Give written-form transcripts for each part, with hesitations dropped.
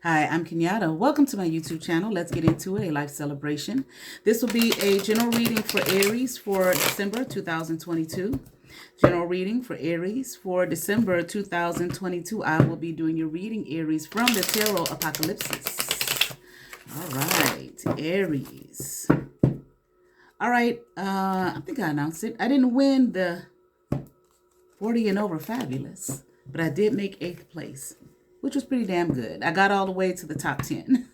Hi, I'm Kenyatta. Welcome to my YouTube channel. Let's get into it, a life celebration. This will be a general reading for Aries for December 2022. General reading for Aries for December 2022. I will be doing your reading, Aries, from the Tarot Apokalypsis. All right, Aries. All right, I think I announced it. I didn't win the 40 and over fabulous, but I did make 8th place, which was pretty damn good. I got all the way to the top 10.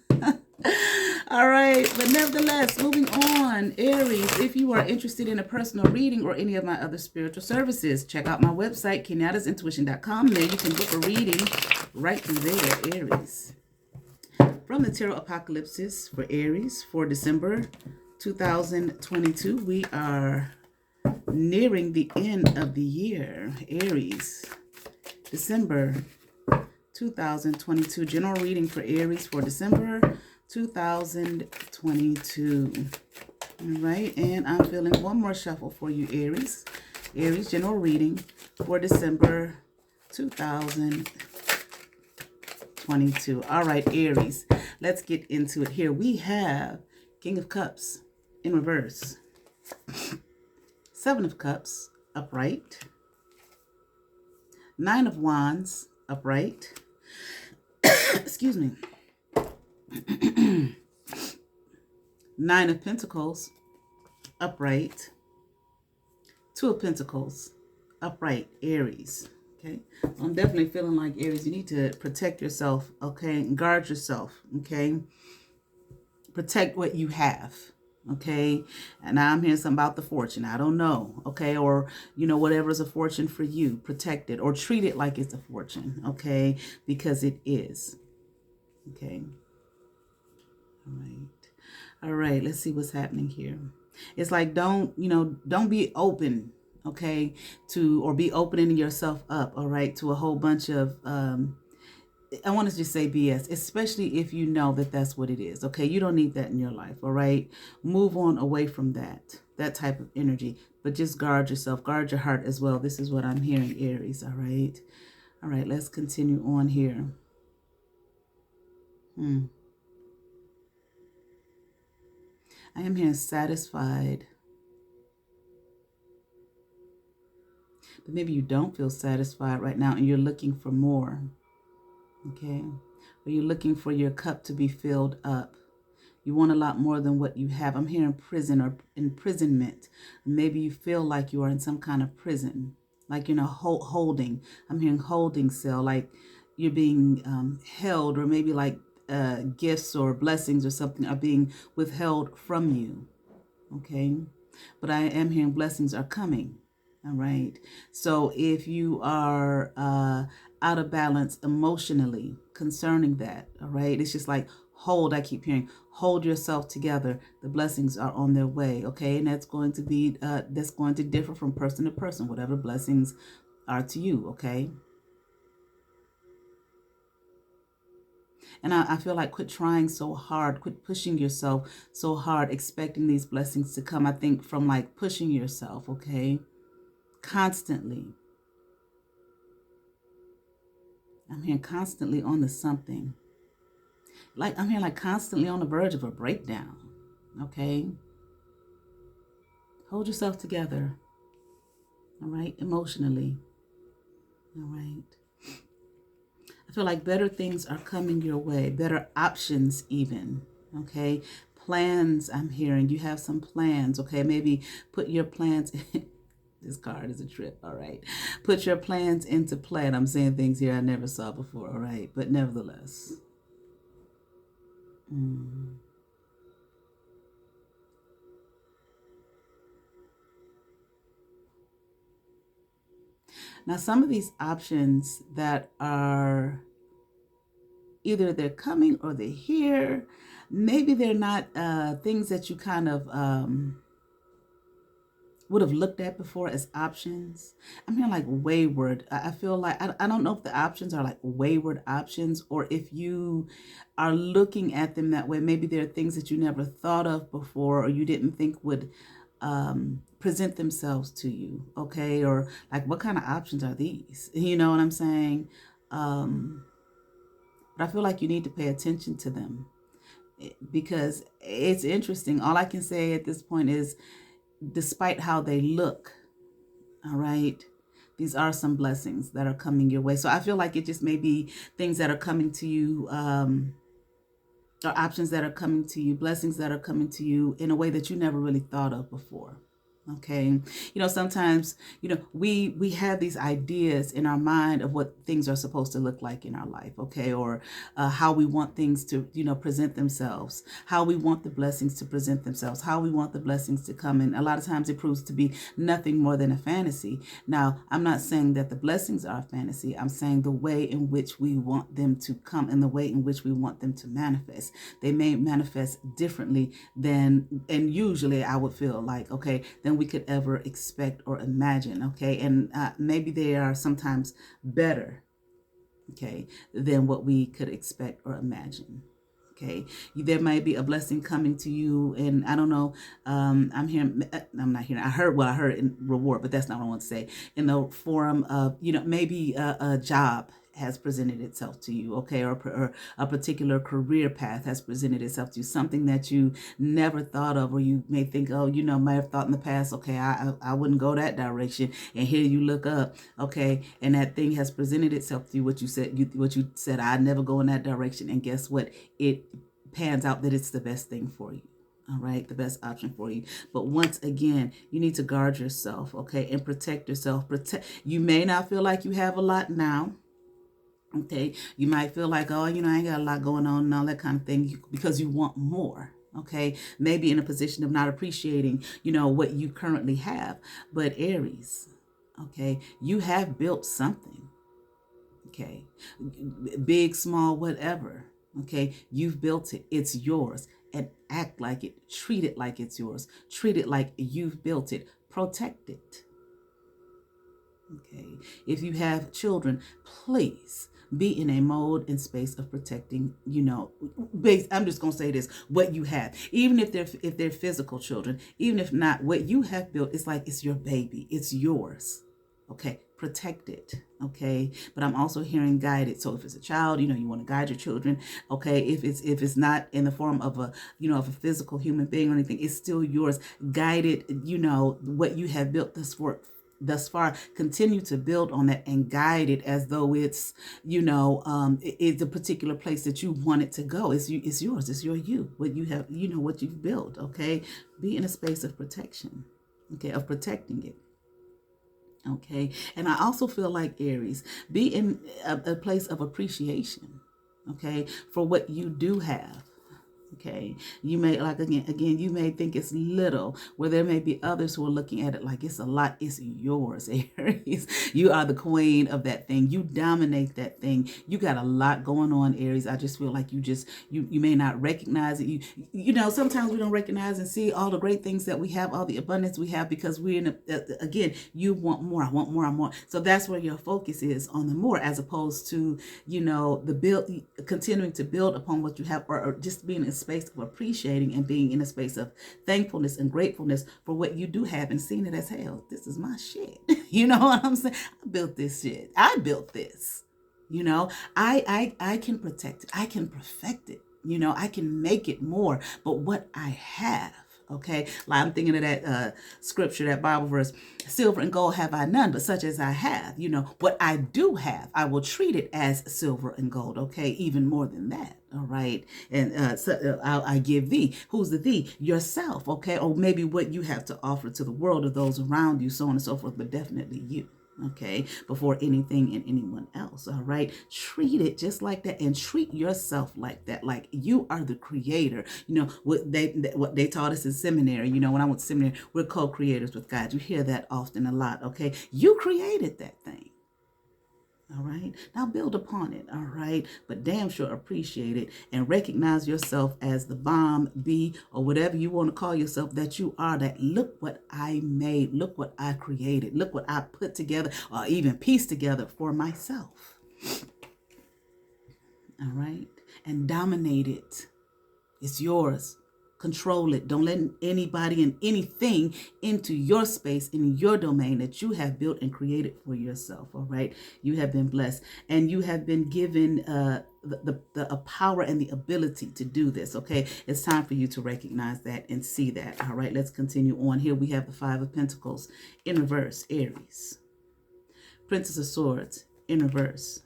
All right, but nevertheless, moving on, Aries, if you are interested in a personal reading or any of my other spiritual services, check out my website, kenyattasintuition.com. There you can book a reading right through there, Aries. From the Tarot Apokalypsis for Aries for December 2022, we are nearing the end of the year, Aries. December 2022. General reading for Aries for December 2022. All right, and I'm feeling one more shuffle for you, Aries. Aries, general reading for December 2022. All right, Aries, let's get into it here. We have King of Cups in reverse. 7 of Cups, upright. 9 of Wands, upright. Excuse me. 9 of Pentacles, upright. 2 of Pentacles, upright, Aries. Okay, I'm definitely feeling like, Aries, you need to protect yourself, okay, and guard yourself, okay? Protect what you have. Okay, and now I'm hearing something about the fortune. I don't know. Okay, or whatever's a fortune for you, protect it or treat it like it's a fortune. Okay, because it is. Okay. All right. Let's see what's happening here. It's like don't be open. Okay, or be opening yourself up. All right, to a whole bunch of I want to just say BS, especially if you know that that's what it is. Okay, you don't need that in your life. All right, move on away from that type of energy, but just guard yourself, guard your heart as well. This is what I'm hearing, Aries. All right, let's continue on here. I am here satisfied, but maybe you don't feel satisfied right now and you're looking for more. Okay, or you're looking for your cup to be filled up. You want a lot more than what you have. I'm hearing prison or imprisonment. Maybe you feel like you are in some kind of prison, like you're in a holding. I'm hearing holding cell, like you're being held, or maybe like gifts or blessings or something are being withheld from you. Okay, but I am hearing blessings are coming. All right. So if you are out of balance emotionally concerning that, all right, it's just like I keep hearing, hold yourself together. The blessings are on their way. Okay. And that's going to differ from person to person, whatever blessings are to you. Okay. And I feel like quit trying so hard, quit pushing yourself so hard, expecting these blessings to come. I think from like pushing yourself. Okay. Constantly. I'm hearing constantly on the something. Like I'm hearing like constantly on the verge of a breakdown. Okay? Hold yourself together. All right? Emotionally. All right? I feel like better things are coming your way. Better options even. Okay? Plans, I'm hearing. You have some plans. Okay? Maybe put your plans This card is a trip, all right? Put your plans into play. And I'm saying things here I never saw before, all right? But nevertheless. Now, some of these options that are either they're coming or they're here, maybe they're not things that you kind of would have looked at before as options. I'm hearing like wayward. I feel like, I don't know if the options are like wayward options or if you are looking at them that way. Maybe there are things that you never thought of before or you didn't think would present themselves to you. Okay. Or like, what kind of options are these? You know what I'm saying? but I feel like you need to pay attention to them because it's interesting. All I can say at this point is, despite how they look, all right, these are some blessings that are coming your way. So I feel like it just may be things that are coming to you, or options that are coming to you, blessings that are coming to you in a way that you never really thought of before. Okay. Sometimes, we have these ideas in our mind of what things are supposed to look like in our life. Okay. Or how we want things to, present themselves, how we want the blessings to present themselves, how we want the blessings to come. And a lot of times it proves to be nothing more than a fantasy. Now, I'm not saying that the blessings are a fantasy. I'm saying the way in which we want them to come and the way in which we want them to manifest. They may manifest differently than, and usually I would feel like, okay, then we could ever expect or imagine. Okay. And maybe they are sometimes better, okay, than what we could expect or imagine. Okay, there might be a blessing coming to you, and I don't know. I'm not hearing. I heard in reward, but that's not what I want to say. In the form of, maybe a job has presented itself to you, okay, or a particular career path has presented itself to you, something that you never thought of, or you may think, oh, might have thought in the past, okay, I wouldn't go that direction, and here you look up, okay, and that thing has presented itself to you, what you said, I'd never go in that direction, and guess what? It pans out that it's the best thing for you. All right, the best option for you. But once again, you need to guard yourself, okay, and protect yourself. You may not feel like you have a lot now. Okay, you might feel like, oh, I ain't got a lot going on and all that kind of thing because you want more. Okay, maybe in a position of not appreciating, what you currently have. But Aries, okay, you have built something. Okay, big, small, whatever. Okay, you've built it. It's yours. And act like it. Treat it like it's yours. Treat it like you've built it. Protect it. Okay, if you have children, please be in a mode and space of protecting, I'm just going to say this, what you have, even if they're physical children, even if not, what you have built, it's like it's your baby, it's yours. Okay, protect it. Okay, but I'm also hearing guided. So if it's a child, you want to guide your children. Okay, if it's not in the form of of a physical human being or anything, it's still yours. Guided, what you have built thus far, continue to build on that and guide it as though it's, it's a particular place that you want it to go. It's yours. It's you. What you have, what you've built. Okay, be in a space of protection. Okay, of protecting it. Okay, and I also feel like Aries, be in a place of appreciation. Okay, for what you do have. Okay, you may again, you may think it's little, where there may be others who are looking at it like it's a lot. It's yours, Aries. You are the queen of that thing. You dominate that thing. You got a lot going on, Aries. I just feel like you may not recognize it. Sometimes we don't recognize and see all the great things that we have, all the abundance we have, because we're in again, you want more. I want more. I want. So that's where your focus is, on the more, as opposed to, continuing to build upon what you have, or just being in a space of appreciating and being in a space of thankfulness and gratefulness for what you do have, and seeing it as, hell, this is my shit. You know what I'm saying? I built this shit. I built this. I can protect it. I can perfect it. I can make it more. But what I have, okay, like I'm thinking of that scripture, that Bible verse, silver and gold have I none, but such as I have, what I do have, I will treat it as silver and gold, okay, even more than that. All right. And I give thee. Who's the thee? Yourself. Okay. Or maybe what you have to offer to the world or those around you, so on and so forth, but definitely you. Okay. Before anything and anyone else. All right. Treat it just like that, and treat yourself like that. Like you are the creator. What they taught us in seminary, when I went to seminary, we're co-creators with God. You hear that often a lot. Okay. You created that thing. All right. Now build upon it. All right. But damn sure appreciate it and recognize yourself as the bomb, B, or whatever you want to call yourself, that you are. That look what I made. Look what I created. Look what I put together, or even pieced together for myself. All right. And dominate it. It's yours. Control it. Don't let anybody and anything into your space, in your domain that you have built and created for yourself. All right. You have been blessed, and you have been given the power and the ability to do this. Okay, it's time for you to recognize that and see that. All right, let's continue on. Here we have the Five of Pentacles in reverse, Aries. Princess of Swords in reverse.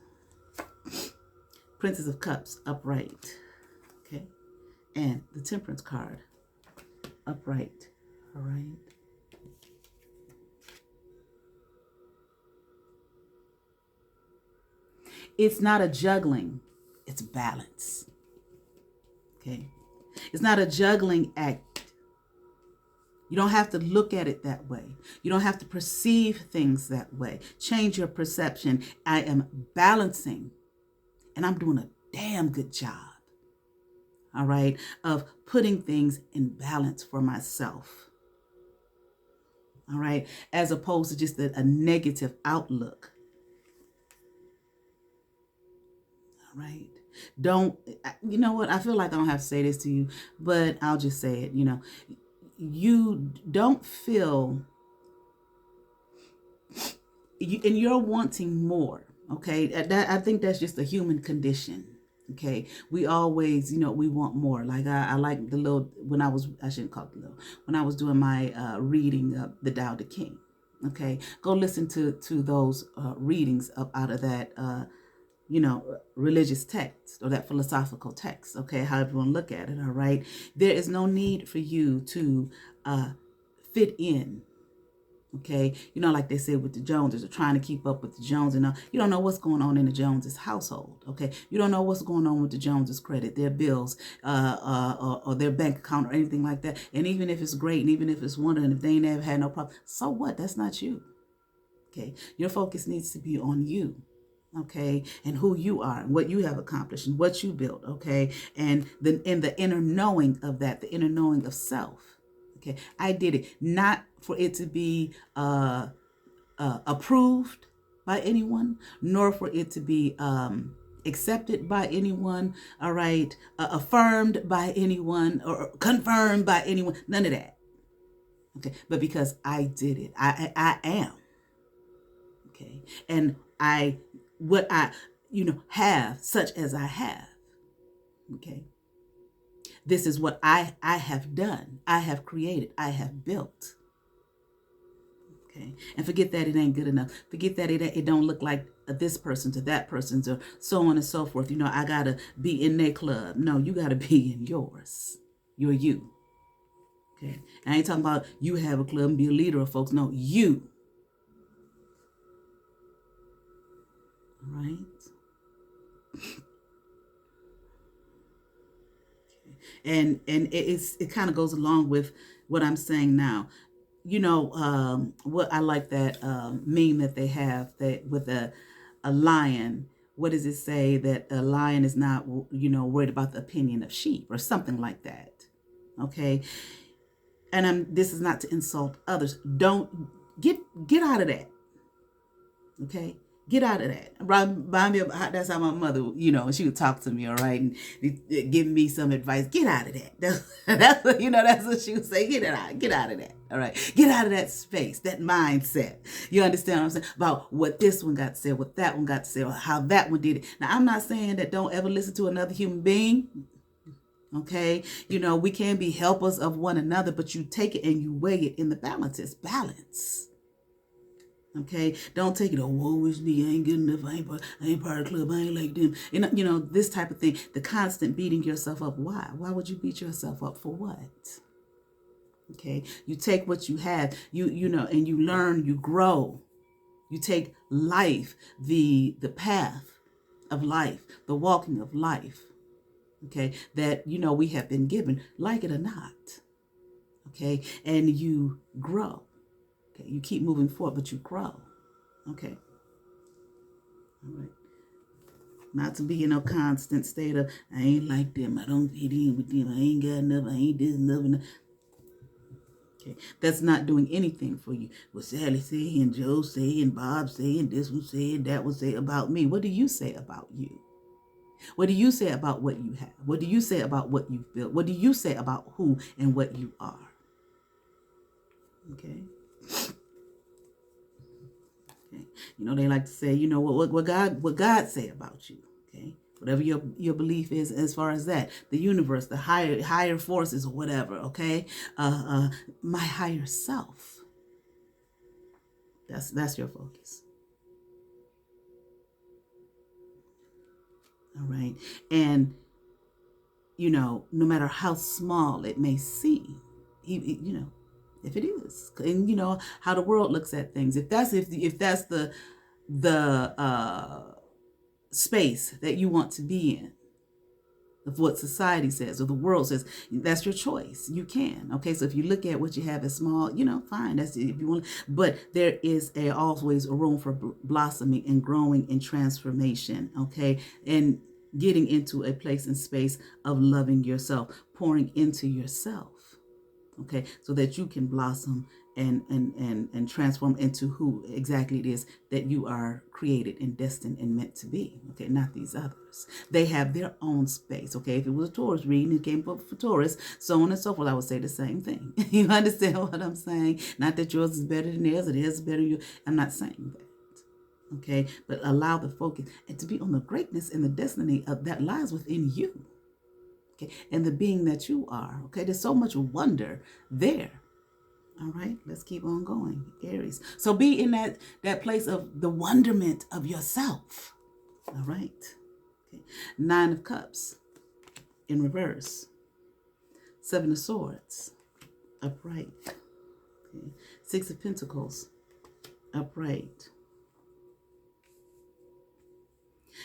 Princess of Cups upright. Okay, and the Temperance card upright. All right. It's not a juggling, it's balance. Okay. It's not a juggling act. You don't have to look at it that way. You don't have to perceive things that way. Change your perception. I am balancing, and I'm doing a damn good job, all right, of putting things in balance for myself, all right, as opposed to just a negative outlook, all right. Don't, you know what? I feel like I don't have to say this to you, but I'll just say it, you don't feel, and you're wanting more, okay? I think that's just a human condition, okay? We always, we want more. Like I like the little, I shouldn't call it the little, when I was doing my reading of the Tao Te King, okay? Go listen to those readings out of that, religious text or that philosophical text, okay, however you want to look at it, all right? There is no need for you to fit in, okay? Like they said with the Joneses, they're trying to keep up with the Joneses. And you don't know what's going on in the Joneses household, okay? You don't know what's going on with the Joneses credit, their bills, or their bank account or anything like that. And even if it's great, and even if it's wonderful, and if they ain't ever had no problem, so what? That's not you, okay? Your focus needs to be on you. Okay, and who you are, and what you have accomplished, and what you built. Okay, and in the inner knowing of that, the inner knowing of self. Okay, I did it not for it to be approved by anyone, nor for it to be accepted by anyone. All right, affirmed by anyone or confirmed by anyone. None of that. Okay, but because I did it, I am. Okay, and what I, have, such as I have, okay? This is what I have done. I have created. I have built, okay? And forget that it ain't good enough. Forget that it don't look like this person to that person's or so on and so forth. I got to be in their club. No, you got to be in yours. You're you, okay? And I ain't talking about you have a club and be a leader of folks. No, you. All right? And it kind of goes along with what I'm saying now. What I like that meme that they have that with a lion. What does it say? That a lion is not, worried about the opinion of sheep or something like that. Okay. And this is not to insult others. Don't get out of that. Okay. Get out of that. Remind me of that's how my mother, she would talk to me, all right, and give me some advice. Get out of that. That's what she would say. Get out of that. All right. Get out of that space, that mindset. You understand what I'm saying? About what this one got to say, what that one got to say, or how that one did it. Now, I'm not saying that don't ever listen to another human being. Okay. We can be helpers of one another, but you take it and you weigh it in the balance. It's balance. Okay, don't take it, woe is me, I ain't good enough, I ain't part of the club, I ain't like them. This type of thing, the constant beating yourself up. Why? Why would you beat yourself up for what? Okay, you take what you have, and you learn, you grow. You take life, the path of life, the walking of life, okay, that, we have been given, like it or not, okay, and you grow. You keep moving forward, but you grow. Okay. All right. Not to be in a constant state of, I ain't like them. I don't fit in with them. I ain't got enough. I ain't this enough. Okay. That's not doing anything for you. What Sally say and Joe say and Bob say and this one say and that one say about me. What do you say about you? What do you say about what you have? What do you say about what you've built? What do you say about who and what you are? Okay. They like to say, what God say about you. Okay. whatever your belief is as far as that, the universe, the higher forces or whatever, okay? My higher self. That's your focus. All right. And, you know, no matter how small it may seem, you know, if it is, and you know how the world looks at things, if that's the space that you want to be in, of what society says or the world says, that's your choice. You can. Okay, so if you look at what you have as small, you know, fine. That's if you want. But there is always a room for blossoming and growing and transformation. Okay, and getting into a place and space of loving yourself, pouring into yourself. Okay, so that you can blossom and transform into who exactly it is that you are created and destined and meant to be. Okay, not these others. They have their own space. Okay, if it was a Taurus reading, it came up for Taurus, so on and so forth, I would say the same thing. You understand what I'm saying? Not that yours is better than theirs, or theirs is better than you. I'm not saying that. Okay, but allow the focus and to be on the greatness and the destiny of that lies within you. Okay, and the being that you are. Okay, there's so much wonder there. All right, let's keep on going, Aries. So be in that place of the wonderment of yourself. All right. Okay. 9 of Cups in reverse. 7 of Swords upright. Okay. 6 of Pentacles upright.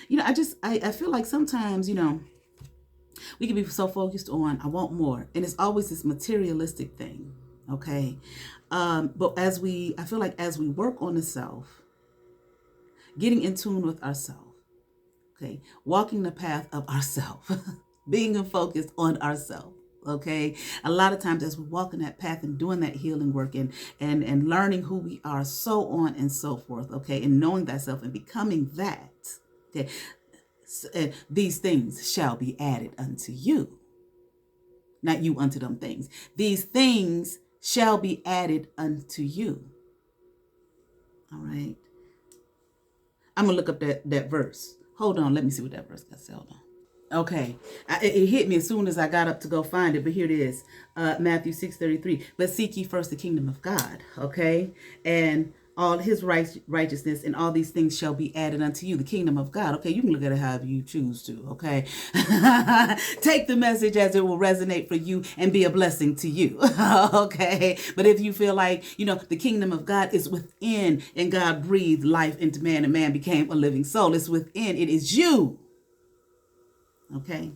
You know, I feel like sometimes, you know, we can be so focused on, I want more. And it's always this materialistic thing. Okay. But I feel like as we work on the self, getting in tune with ourself, okay, walking the path of ourself, being focused on ourself. Okay. A lot of times as we walk in that path and doing that healing work and learning who we are, so on and so forth. Okay. And knowing thyself and becoming that. Okay. These things shall be added unto you. Not you unto them things. These things shall be added unto you. All right. I'm going to look up that verse. Hold on. Let me see what that verse got. Hold on. Okay. It hit me as soon as I got up to go find it. But here it is. Matthew 6:33. But seek ye first the kingdom of God. Okay. And all his righteousness and all these things shall be added unto you. The kingdom of God. Okay, you can look at it however you choose to. Okay, take the message as it will resonate for you and be a blessing to you. Okay, but if you feel like, you know, the kingdom of God is within and God breathed life into man and man became a living soul. It's within. It is you. Okay,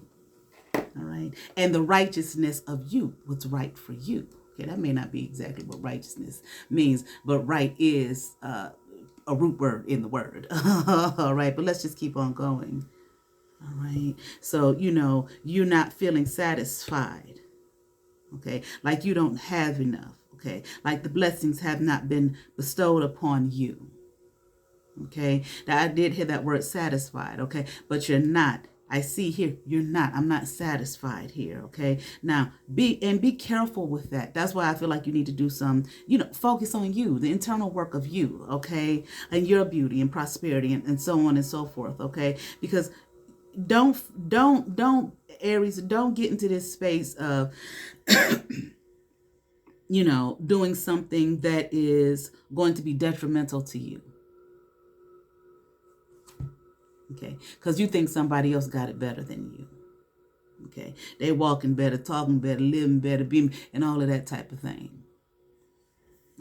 all right, and the righteousness of you, what's right for you. Okay, that may not be exactly what righteousness means, but right is a root word in the word. All right, but let's just keep on going. All right, so, you know, you're not feeling satisfied. Okay, like you don't have enough. Okay, like the blessings have not been bestowed upon you. Okay, now I did hear that word satisfied. Okay, but you're not. I see here, you're not. I'm not satisfied here, okay? Now, be careful with that. That's why I feel like you need to do some, you know, focus on you, the internal work of you, okay? And your beauty and prosperity and so on and so forth, okay? Because don't, Aries, don't get into this space of, you know, doing something that is going to be detrimental to you. Okay, because you think somebody else got it better than you. Okay, they walking better, talking better, living better, being, and all of that type of thing.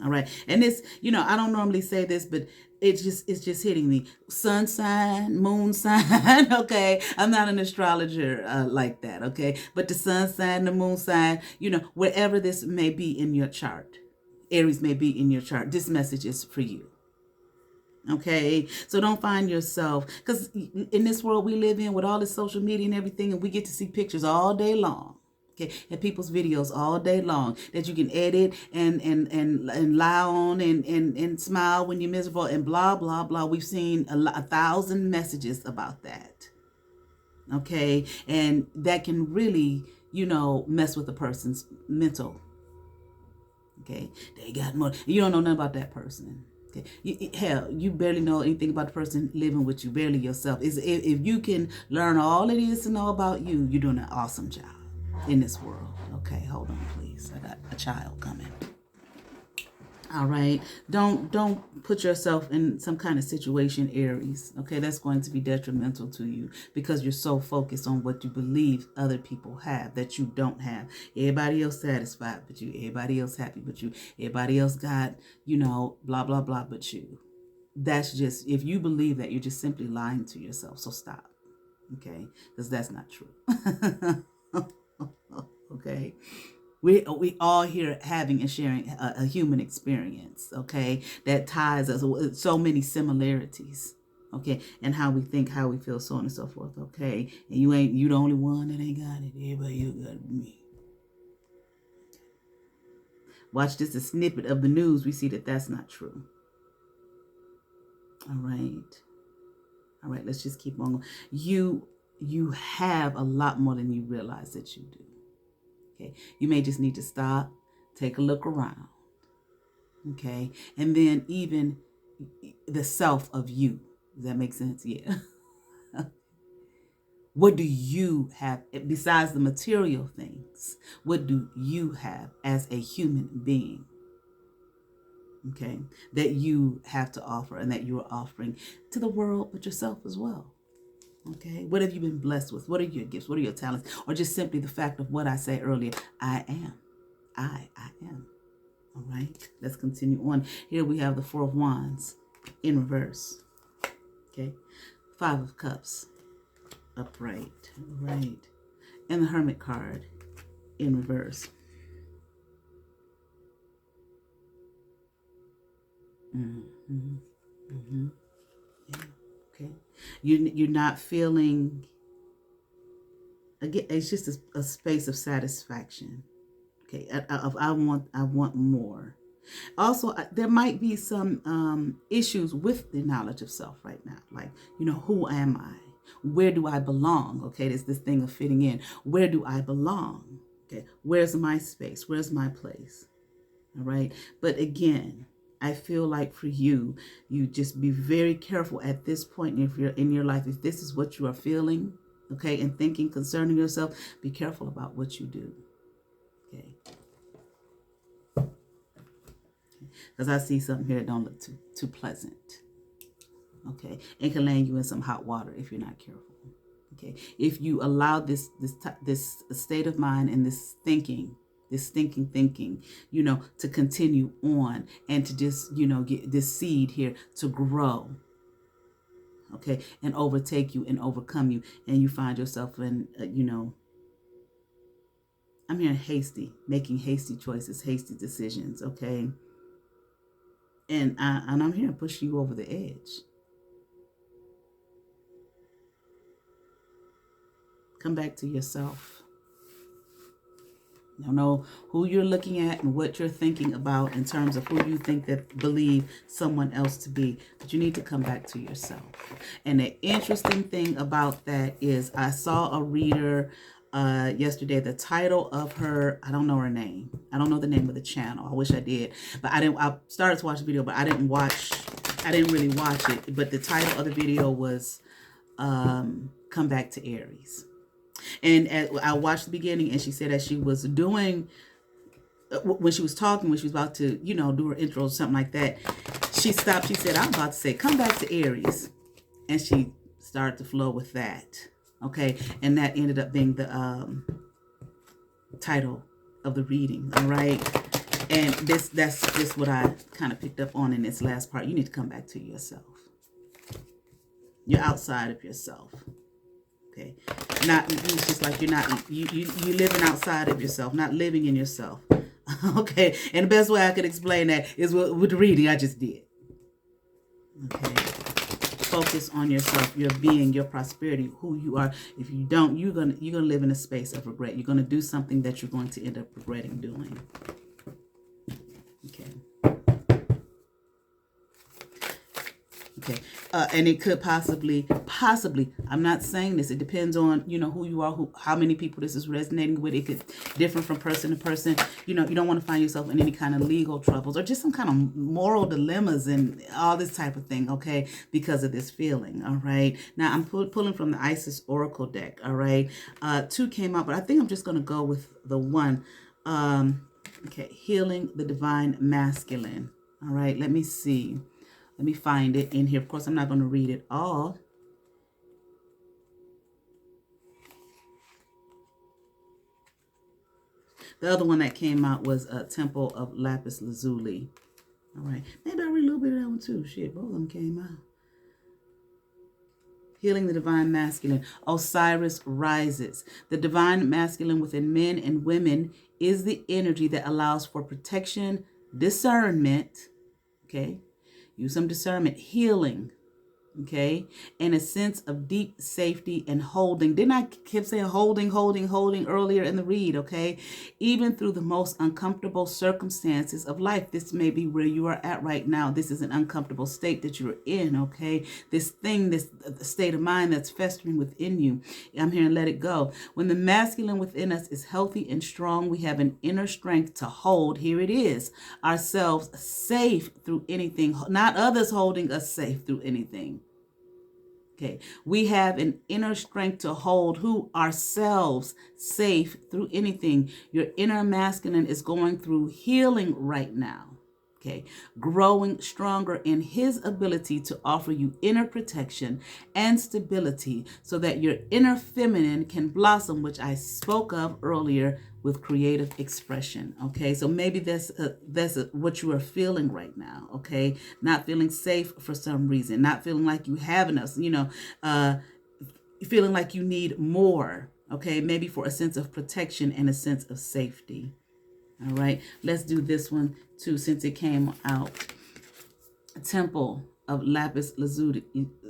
All right, and this, you know, I don't normally say this, but it's just hitting me. Sun sign, moon sign. Okay, I'm not an astrologer like that. Okay, but the sun sign, the moon sign, you know, wherever this may be in your chart, Aries may be in your chart. This message is for you. Okay, so don't find yourself, because in this world we live in with all this social media and everything, and we get to see pictures all day long, okay, and people's videos all day long that you can edit and lie on and smile when you're miserable and blah blah blah. We've seen 1,000 messages about that. Okay, and that can really, you know, mess with a person's mental. Okay, they got more. You don't know nothing about that person. Okay. Hell, you barely know anything about the person living with you, barely yourself. If you can learn all it is to know about you, you're doing an awesome job in this world. Okay, hold on, please. I got a child coming. All right. Don't put yourself in some kind of situation, Aries. Okay, that's going to be detrimental to you because you're so focused on what you believe other people have that you don't have. Everybody else satisfied but you. Everybody else happy but you. Everybody else got, blah, blah, blah but you. That's just, if you believe that, you're just simply lying to yourself. So stop. Okay, because that's not true. Okay. We all here having and sharing a human experience, okay, that ties us with so many similarities, okay, and how we think, how we feel, so on and so forth, okay, and you the only one that ain't got it. Everybody else got me. Watch just a snippet of the news, we see that that's not true. All right, let's just keep on. You have a lot more than you realize that you do. Okay, you may just need to stop, take a look around, okay, and then even the self of you. Does that make sense? Yeah. What do you have besides the material things? What do you have as a human being? Okay, that you have to offer and that you are offering to the world, but yourself as well. Okay, what have you been blessed with? What are your gifts? What are your talents? Or just simply the fact of what I said earlier, I am. I am. All right, let's continue on. Here we have the Four of Wands in reverse. Okay, Five of Cups upright. Right, and the Hermit card in reverse. Yeah. Okay, you're not feeling. Again, it's just a space of satisfaction. Okay, I want more. Also, there might be some issues with the knowledge of self right now. Like, who am I? Where do I belong? Okay, there's this thing of fitting in. Where do I belong? Okay, where's my space? Where's my place? All right. But again, I feel like for you just be very careful at this point if you're in your life. If this is what you are feeling, okay, and thinking concerning yourself, be careful about what you do. Okay. Because I see something here that don't look too pleasant. Okay. And can land you in some hot water if you're not careful. Okay. If you allow this state of mind and this thinking, to continue on and to just, get this seed here to grow. Okay. And overtake you and overcome you. And you find yourself in, I'm hearing making hasty choices, hasty decisions. Okay. And I'm here to push you over the edge. Come back to yourself. You don't know who you're looking at and what you're thinking about in terms of who you think that believe someone else to be. But you need to come back to yourself. And the interesting thing about that is I saw a reader yesterday. The title of her, I don't know her name. I don't know the name of the channel. I wish I did. But I started to watch the video, but I didn't really watch it. But the title of the video was Come Back to Aries. And I watched the beginning, and she said that she was doing, when she was talking, when she was about to, do her intro or something like that, she stopped. She said, I'm about to say, come back to Aries. And she started to flow with that. Okay. And that ended up being the title of the reading. All right. And that's just what I kind of picked up on in this last part. You need to come back to yourself. You're outside of yourself. Okay. It's just like you're living outside of yourself, not living in yourself. Okay. And the best way I could explain that is with the reading I just did. Okay. Focus on yourself, your being, your prosperity, who you are. If you don't, you're gonna live in a space of regret. You're gonna do something that you're going to end up regretting doing. Okay. Okay. And it could possibly, I'm not saying this, it depends on, you know, who you are, how many people this is resonating with. It could differ from person to person. You know, you don't want to find yourself in any kind of legal troubles or just some kind of moral dilemmas and all this type of thing, okay, because of this feeling, all right? Now, I'm pulling from the Isis Oracle deck, all right? Two came out, but I think I'm just going to go with the one. Okay, healing the divine masculine, all right? Let me see. Let me find it in here. Of course, I'm not going to read it all. The other one that came out was a Temple of Lapis Lazuli. All right. Maybe I'll read a little bit of that one too. Shit, both of them came out. Healing the divine masculine. Osiris rises. The divine masculine within men and women is the energy that allows for protection, discernment, okay? Use some discernment, healing, okay, and a sense of deep safety and holding. Didn't I keep saying holding earlier in the read, okay? Even through the most uncomfortable circumstances of life. This may be where you are at right now. This is an uncomfortable state that you're in, okay? This thing, this state of mind that's festering within you. I'm here and let it go. When the masculine within us is healthy and strong, we have an inner strength to hold, here it is, ourselves safe through anything, not others holding us safe through anything. Okay, we have an inner strength to hold who ourselves safe through anything. Your inner masculine is going through healing right now. Okay, growing stronger in his ability to offer you inner protection and stability so that your inner feminine can blossom, which I spoke of earlier with creative expression. Okay, so maybe that's what you are feeling right now. Okay, not feeling safe for some reason, not feeling like you have enough, you know, feeling like you need more. Okay, maybe for a sense of protection and a sense of safety. All right, let's do this one too since it came out. Temple of Lapis Lazuli,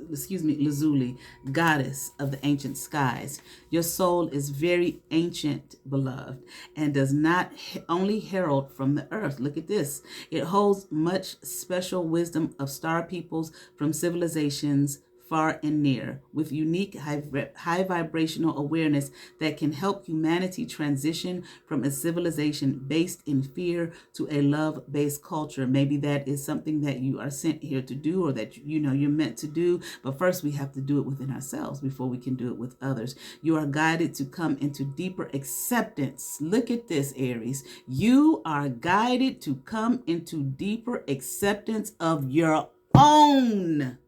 Lazuli, goddess of the ancient skies. Your soul is very ancient, beloved, and does not only herald from the earth. Look at this. It holds much special wisdom of star peoples from civilizations far and near, with unique high vibrational awareness that can help humanity transition from a civilization based in fear to a love-based culture. Maybe that is something that you are sent here to do, or that you know you're meant to do. But first we have to do it within ourselves before we can do it with others. You are guided to come into deeper acceptance. Look at this, Aries. You are guided to come into deeper acceptance of your own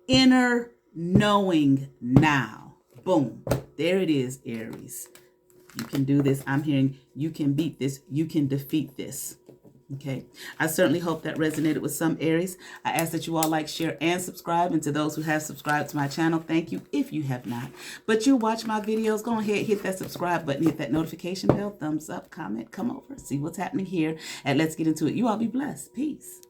inner knowing now. Boom. There it is, Aries. You can do this. I'm hearing you can beat this. You can defeat this. Okay. I certainly hope that resonated with some Aries. I ask that you all like, share, and subscribe. And to those who have subscribed to my channel, thank you if you have not. But you watch my videos, go ahead, hit that subscribe button, hit that notification bell, thumbs up, comment, come over, see what's happening here at Let's Get Into It. You all be blessed. Peace.